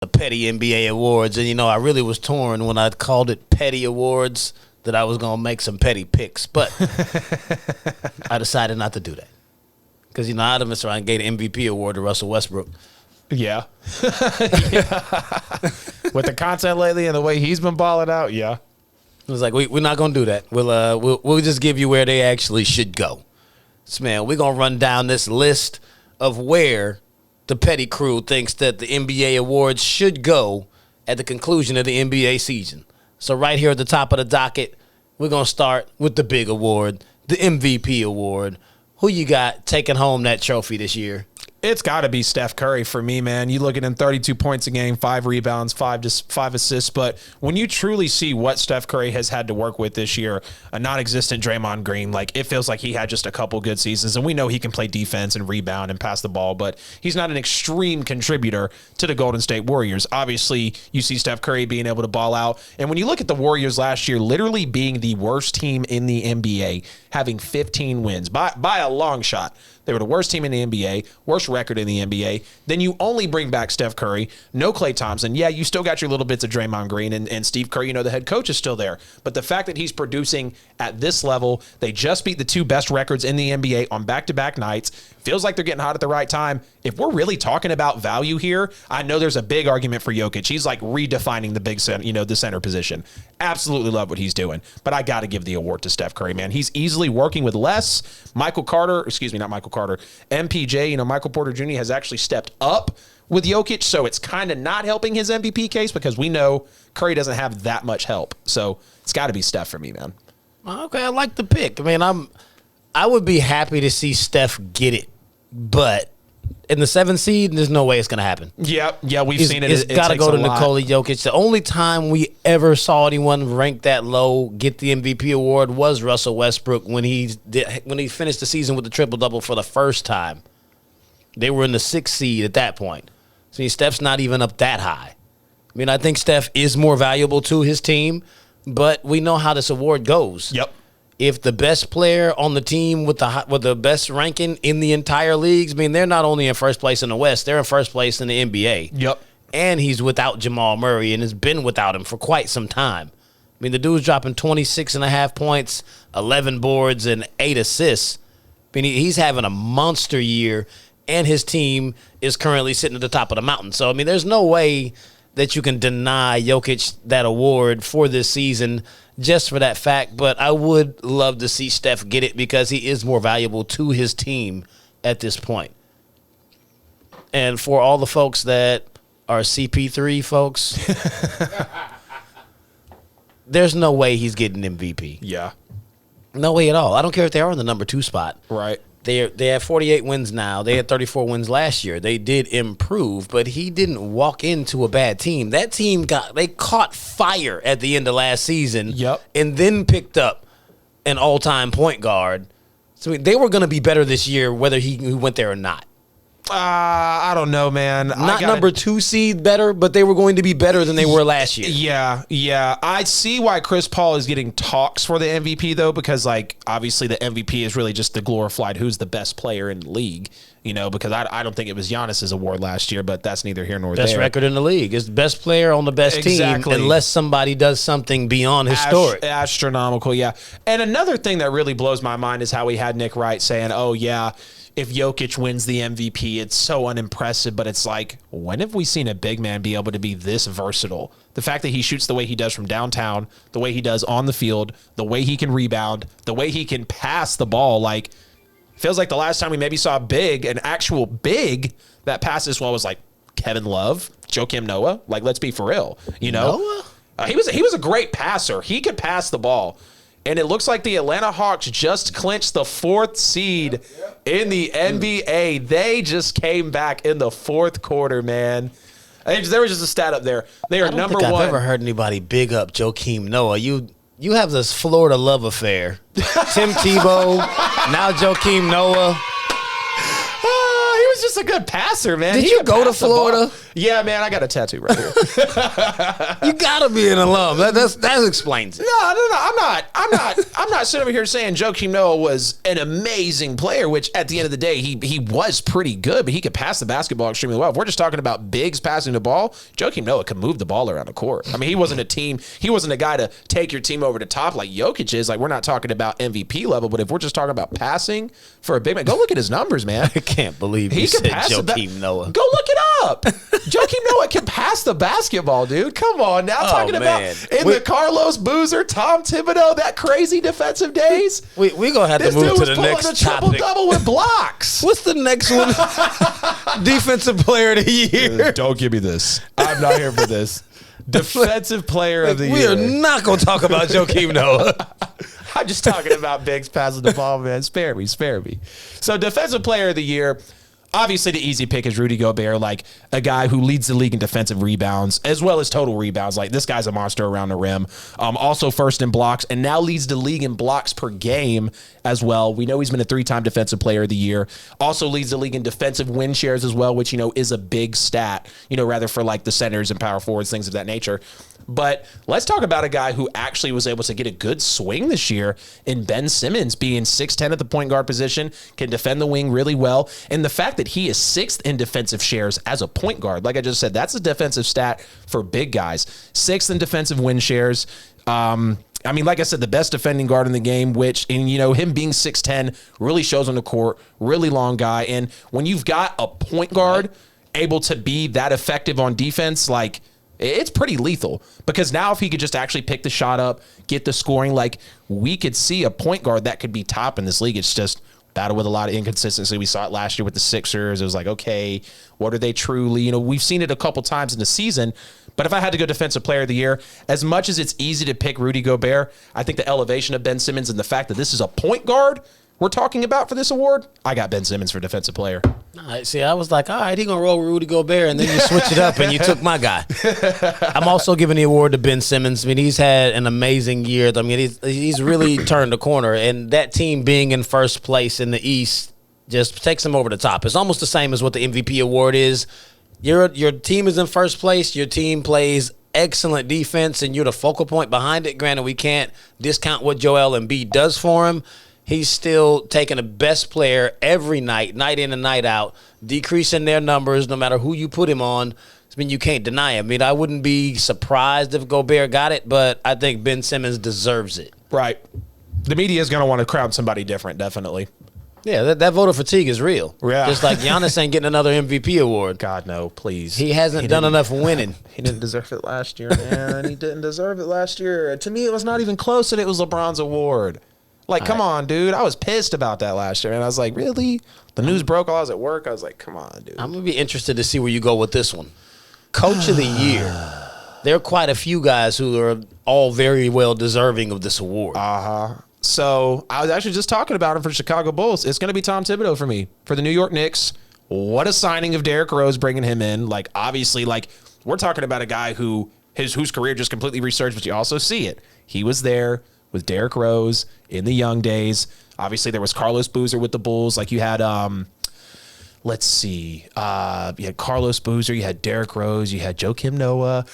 the Petty NBA Awards. And, I really was torn when I called it Petty Awards that I was going to make some petty picks. But I decided not to do that. Because, I'd have messed around and gave the MVP award to Russell Westbrook. Yeah. With the content lately and the way he's been balling out, yeah. It was like, we're not going to do that. We'll just give you where they actually should go. So, man, we're going to run down this list of where the Petty crew thinks that the NBA awards should go at the conclusion of the NBA season. So right here at the top of the docket, we're going to start with the big award, the MVP award. Who you got taking home that trophy this year? It's got to be Steph Curry for me, man. You look at him, 32 points a game, 5 rebounds, 5 assists. But when you truly see what Steph Curry has had to work with this year, a non-existent Draymond Green, it feels like he had just a couple good seasons. And we know he can play defense and rebound and pass the ball, but he's not an extreme contributor to the Golden State Warriors. Obviously, you see Steph Curry being able to ball out. And when you look at the Warriors last year, literally being the worst team in the NBA, having 15 wins by a long shot. They were the worst team in the NBA, worst record in the NBA. Then you only bring back Steph Curry, no Klay Thompson. Yeah, you still got your little bits of Draymond Green and Steve Kerr, the head coach is still there. But the fact that he's producing at this level, they just beat the 2 best records in the NBA on back-to-back nights. Feels like they're getting hot at the right time. If we're really talking about value here, I know there's a big argument for Jokic. He's redefining the big center, the center position. Absolutely love what he's doing. But I got to give the award to Steph Curry, man. He's easily working with less. MPJ, Michael Porter Jr. has actually stepped up with Jokic, so it's kind of not helping his MVP case because we know Curry doesn't have that much help. So it's got to be Steph for me, man. Okay, I like the pick. I would be happy to see Steph get it, but in the 7th seed, there's no way it's going to happen. Yeah, we've seen it. It's got to go to Nikola Jokic. The only time we ever saw anyone ranked that low get the MVP award was Russell Westbrook when he finished the season with the triple-double for the first time. They were in the 6th seed at that point. See, Steph's not even up that high. I think Steph is more valuable to his team, but we know how this award goes. Yep. If the best player on the team with the best ranking in the entire leagues, they're not only in first place in the West, they're in first place in the NBA. Yep. And he's without Jamal Murray and has been without him for quite some time. The dude's dropping 26.5 points, 11 boards, and 8 assists. He's having a monster year, and his team is currently sitting at the top of the mountain. So, there's no way that you can deny Jokic that award for this season just for that fact, but I would love to see Steph get it because he is more valuable to his team at this point. And for all the folks that are CP3 folks, there's no way he's getting MVP. Yeah. No way at all. I don't care if they are in the number 2 spot. Right. They have 48 wins now. They had 34 wins last year. They did improve, but he didn't walk into a bad team. That team they caught fire at the end of last season. Yep. And then picked up an all-time point guard. So they were going to be better this year whether he went there or not. I don't know, man. Not number 2 seed better, but they were going to be better than they were last year. Yeah. I see why Chris Paul is getting talks for the MVP, though, because, obviously the MVP is really just the glorified who's the best player in the league, because I don't think it was Giannis's award last year, but that's neither here nor there. Best record in the league. It's the best player on the best team, unless somebody does something beyond historic. Astronomical, yeah. And another thing that really blows my mind is how we had Nick Wright saying, oh, yeah, if Jokic wins the MVP, it's so unimpressive, but it's when have we seen a big man be able to be this versatile? The fact that he shoots the way he does from downtown, the way he does on the field, the way he can rebound, the way he can pass the ball, feels like the last time we maybe saw an actual big that passed this well was Kevin Love, Joakim Noah. Let's be for real, Noah? He was a great passer. He could pass the ball. And it looks like the Atlanta Hawks just clinched the 4th seed in the NBA. They just came back in the 4th quarter, man. There was just a stat up there. They are number 1. I've never heard anybody big up Joakim Noah. You have this Florida love affair. Tim Tebow, now Joakim Noah. He was just a good passer, man. Did you go to Florida? Yeah, man, I got a tattoo right here. You gotta be an alum. That explains it. No. I'm not sitting over here saying Joakim Noah was an amazing player, which at the end of the day, he was pretty good, but he could pass the basketball extremely well. If we're just talking about bigs passing the ball, Joakim Noah could move the ball around the court. I mean, he wasn't a guy to take your team over the top like Jokic is. Like, we're not talking about MVP level, but if we're just talking about passing for a big man, go look at his numbers, man. I can't believe you said Joakim Noah. Go look it up. Joakim Noah can pass the basketball, dude. Come on now. Talking about the Carlos Boozer, Tom Thibodeau, that crazy defensive days. We're going to have to move to the next topic. Triple-double with blocks. What's the next one? Defensive player of the year. Don't give me this. I'm not here for this. Defensive player of the year. We are not going to talk about Joakim Noah. I'm just talking about bigs passing the ball, man. Spare me. So defensive player of the year, obviously the easy pick is Rudy Gobert, like a guy who leads the league in defensive rebounds as well as total rebounds. Like, this guy's a monster around the rim. Also first in blocks, and now leads the league in blocks per game as well. We know he's been a 3-time defensive player of the year. Also leads the league in defensive win shares as well, which, is a big stat, rather for like the centers and power forwards, things of that nature. But let's talk about a guy who actually was able to get a good swing this year in Ben Simmons, being 6'10" at the point guard position, can defend the wing really well. And the fact that he is 6th in defensive shares as a point guard, like I just said, that's a defensive stat for big guys. 6th in defensive win shares. I mean, like I said, the best defending guard in the game, him being 6'10" really shows on the court, really long guy. And when you've got a point guard able to be that effective on defense, like, it's pretty lethal, because now if he could just actually pick the shot up, get the scoring, like, we could see a point guard that could be top in this league. It's just battle with a lot of inconsistency. We saw it last year with the Sixers. It was like, okay, what are they truly? We've seen it a couple times in the season, but if I had to go defensive player of the year, as much as it's easy to pick Rudy Gobert, I think the elevation of Ben Simmons and the fact that this is a point guard we're talking about for this award, I got Ben Simmons for defensive player. See, I was like, all right, he going to roll Rudy Gobert, and then you switch it up and you took my guy. I'm also giving the award to Ben Simmons. I mean, he's had an amazing year. I mean, he's really turned the corner, and that team being in first place in the East just takes him over the top. It's almost the same as what the MVP award is. Your team is in first place. Your team plays excellent defense, and you're the focal point behind it. Granted, we can't discount what Joel Embiid does for him. He's still taking the best player every night, night in and night out, decreasing their numbers no matter who you put him on. I mean, you can't deny him. I mean, I wouldn't be surprised if Gobert got it, but I think Ben Simmons deserves it. Right. The media is going to want to crown somebody different, definitely. Yeah, that voter fatigue is real. Yeah. Just like Giannis ain't getting another MVP award. God, no, please. He hasn't done enough winning. He didn't deserve it last year, man. He didn't deserve it last year. To me, it was not even close that it was LeBron's award. Like, come on, dude. I was pissed about that last year. And I was like, really? The news broke while I was at work. I was like, come on, dude. I'm going to be interested to see where you go with this one. Coach of the year. There are quite a few guys who are all very well deserving of this award. So I was actually just talking about him for the Chicago Bulls. It's going to be Tom Thibodeau for me. For the New York Knicks, what a signing of Derrick Rose, bringing him in. Like, obviously, like, we're talking about a guy whose career just completely resurged, but you also see it. He was there with Derrick Rose in the young days. Obviously, there was Carlos Boozer with the Bulls. Like, you had, let's see, you had Carlos Boozer, you had Derrick Rose, you had Joakim Noah,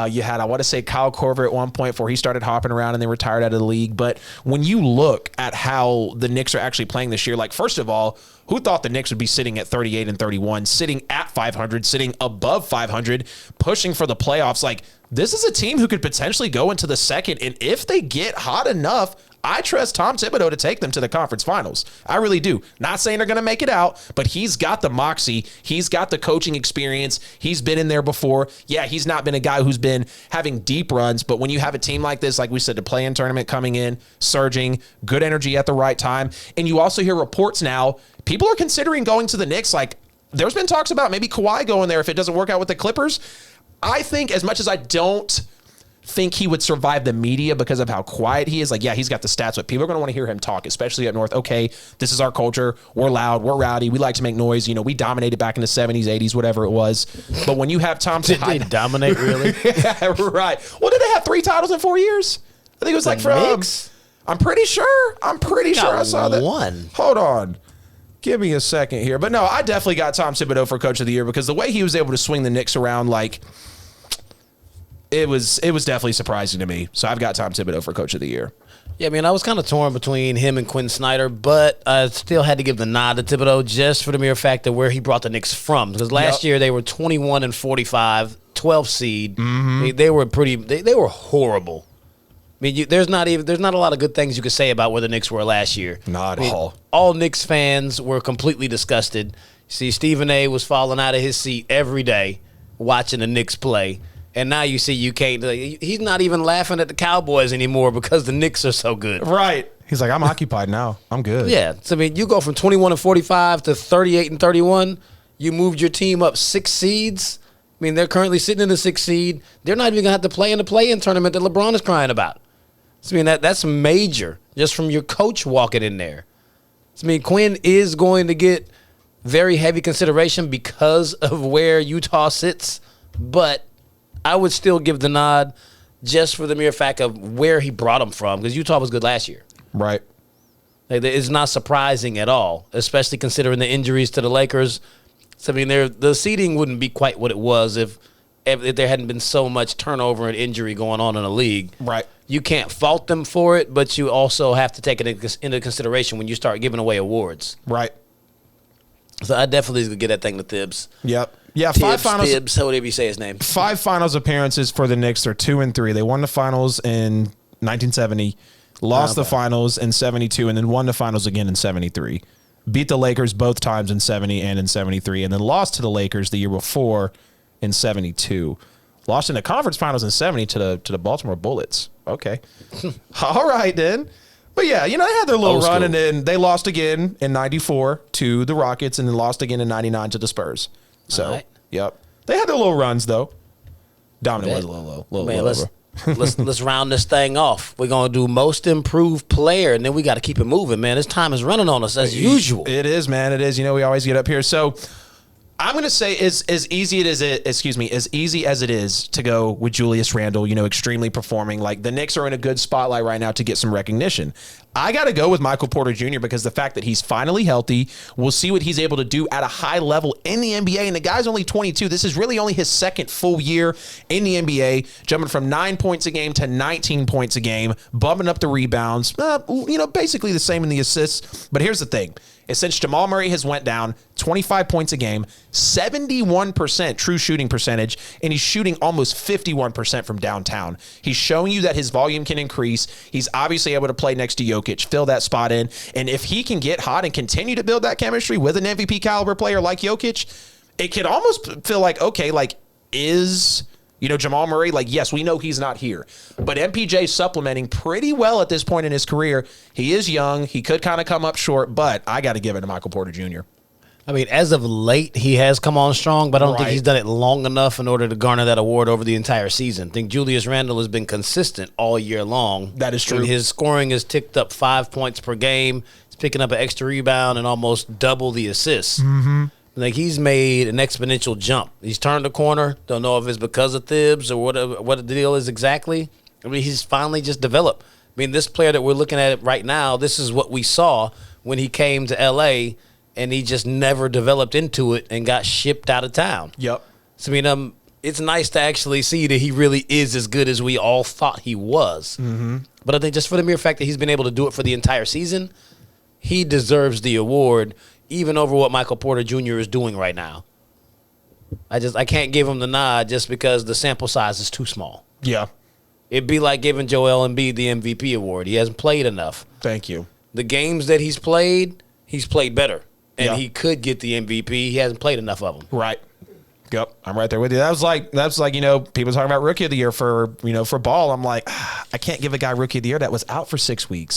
you had, I want to say, Kyle Korver at one point before he started hopping around and they retired out of the league. But when you look at how the Knicks are actually playing this year, like, first of all, who thought the Knicks would be sitting at 38-31, sitting at 500, sitting above 500, pushing for the playoffs? Like, this is a team who could potentially go into the second, and if they get hot enough, I trust Tom Thibodeau to take them to the conference finals. I really do. Not saying they're going to make it out, but he's got the moxie. He's got the coaching experience. He's been in there before. Yeah, he's not been a guy who's been having deep runs, but when you have a team like this, like we said, the play-in tournament coming in, surging, good energy at the right time, and you also hear reports now, people are considering going to the Knicks. Like, there's been talks about maybe Kawhi going there if it doesn't work out with the Clippers. I think, as much as I don't think he would survive the media because of how quiet he is, like, yeah, he's got the stats, but people are going to want to hear him talk, especially up north. Okay, this is our culture. We're loud. We're rowdy. We like to make noise. We dominated back in the 70s, 80s, whatever it was. But when you have Tom... Did they dominate, really? Yeah, right. Well, did they have 3 titles in 4 years? I think it was like from... Knicks? I'm pretty sure I saw that. One. Hold on. Give me a second here. But no, I definitely got Tom Thibodeau for Coach of the Year because the way he was able to swing the Knicks around, like, it was definitely surprising to me. So I've got Tom Thibodeau for Coach of the Year. Yeah, I mean, I was kind of torn between him and Quinn Snyder, but I still had to give the nod to Thibodeau just for the mere fact of where he brought the Knicks from. Because last year they were 21-45, 12 seed. They were they were horrible. I mean, there's not a lot of good things you could say about where the Knicks were last year. Not at all. All Knicks fans were completely disgusted. See, Stephen A. was falling out of his seat every day watching the Knicks play. And now you see you can't. He's not even laughing at the Cowboys anymore because the Knicks are so good. Right. He's like, I'm occupied now. I'm good. Yeah. So, I mean, you go from 21-45 to 38-31. You moved your team up 6 seeds. I mean, they're currently sitting in the 6th seed. They're not even going to have to play in the play-in tournament that LeBron is crying about. So, I mean, that's major just from your coach walking in there. So, I mean, Quinn is going to get very heavy consideration because of where Utah sits, but I would still give the nod just for the mere fact of where he brought them from, because Utah was good last year. Right. It's not surprising at all, especially considering the injuries to the Lakers. So, I mean, the seeding wouldn't be quite what it was if there hadn't been so much turnover and injury going on in the league. Right. You can't fault them for it, but you also have to take it into consideration when you start giving away awards. Right. So I definitely could get that thing to Thibs. Yep. Yeah, Tibbs, Thibs, whatever you say his name. 5 finals appearances for the Knicks. They're 2-3. They won the finals in 1970, lost the finals in 72, and then won the finals again in 73. Beat the Lakers both times in 70 and in 73, and then lost to the Lakers the year before in 72. Lost in the conference finals in 70 to the Baltimore Bullets. Okay. All right, then. But, yeah, you know, they had their little run, and then they lost again in 94 to the Rockets, and then lost again in 99 to the Spurs. So, right. Yep. They had their little runs, though. Dominant was a little low. Man, let's round this thing off. We're going to do most improved player, and then we got to keep it moving, man. This time is running on us as usual. It is, man. It is. You know, we always get up here. So I'm going to say as easy as it is to go with Julius Randle, you know, extremely performing. Like, the Knicks are in a good spotlight right now to get some recognition. I got to go with Michael Porter Jr. because the fact that he's finally healthy, we'll see what he's able to do at a high level in the NBA. And the guy's only 22. This is really only his second full year in the NBA, jumping from 9 points a game to 19 points a game, bumping up the rebounds, you know, basically the same in the assists. But here's the thing. Since Jamal Murray has went down, 25 points a game, 71% true shooting percentage, and he's shooting almost 51% from downtown. He's showing you that his volume can increase. He's obviously able to play next to Jokic, fill that spot in. And if he can get hot and continue to build that chemistry with an MVP caliber player like Jokic, it could almost feel like, okay, like, you know, Jamal Murray, like, yes, we know he's not here. But MPJ's supplementing pretty well at this point in his career. He is young. He could kind of come up short, but I got to give it to Michael Porter Jr. I mean, as of late, he has come on strong, but I don't think he's done it long enough in order to garner that award over the entire season. I think Julius Randle has been consistent all year long. That is true. And his scoring has ticked up 5 points per game. He's picking up an extra rebound and almost double the assists. Mm-hmm. Like, he's made an exponential jump. He's turned the corner. Don't know if it's because of Thibs or what the deal is exactly. I mean, he's finally just developed. I mean, this player that we're looking at right now, this is what we saw when he came to L.A., and he just never developed into it and got shipped out of town. Yep. So, I mean, it's nice to actually see that he really is as good as we all thought he was. Mm-hmm. But I think just for the mere fact that he's been able to do it for the entire season, he deserves the award, even over what Michael Porter Jr. is doing right now. I can't give him the nod just because the sample size is too small. Yeah. It'd be like giving Joel Embiid the MVP award. He hasn't played enough. Thank you. The games that he's played better. And he could get the MVP. He hasn't played enough of them. Right. Yep. I'm right there with you. That's like, you know, people talking about rookie of the year for Ball. I'm like, I can't give a guy rookie of the year that was out for 6 weeks.